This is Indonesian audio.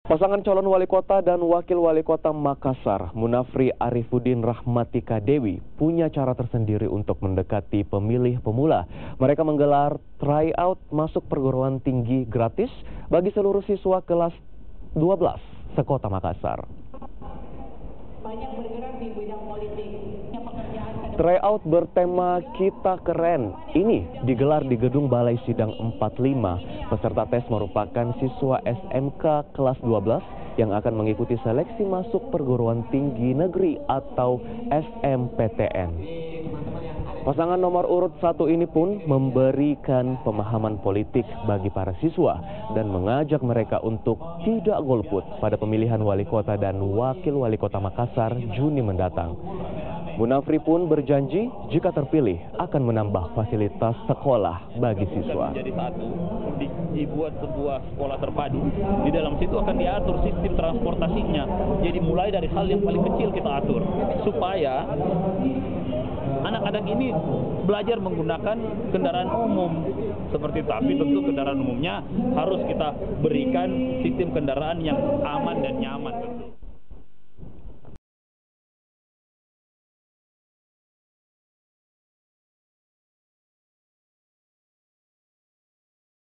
Pasangan calon wali kota dan wakil wali kota Makassar, Munafri Arifuddin Rahmatika Dewi, punya cara tersendiri untuk mendekati pemilih pemula. Mereka menggelar tryout masuk perguruan tinggi gratis bagi seluruh siswa kelas 12 sekota Makassar. Banyak bergerak di bidang politik. Tryout bertema Kita Keren ini digelar di Gedung Balai Sidang 45. Peserta tes merupakan siswa SMK kelas 12 yang akan mengikuti seleksi masuk perguruan tinggi negeri atau SMPTN. Pasangan nomor urut 1 ini pun memberikan pemahaman politik bagi para siswa dan mengajak mereka untuk tidak golput pada pemilihan wali kota dan wakil wali kota Makassar Juni mendatang. Munafri pun berjanji jika terpilih akan menambah fasilitas sekolah bagi siswa. Jadi satu, dibuat sebuah sekolah terpadu, di dalam situ akan diatur sistem transportasinya. Jadi mulai dari hal yang paling kecil kita atur, supaya anak-anak ini belajar menggunakan kendaraan umum seperti itu. Tapi tentu kendaraan umumnya harus kita berikan sistem kendaraan yang aman dan nyaman tentu.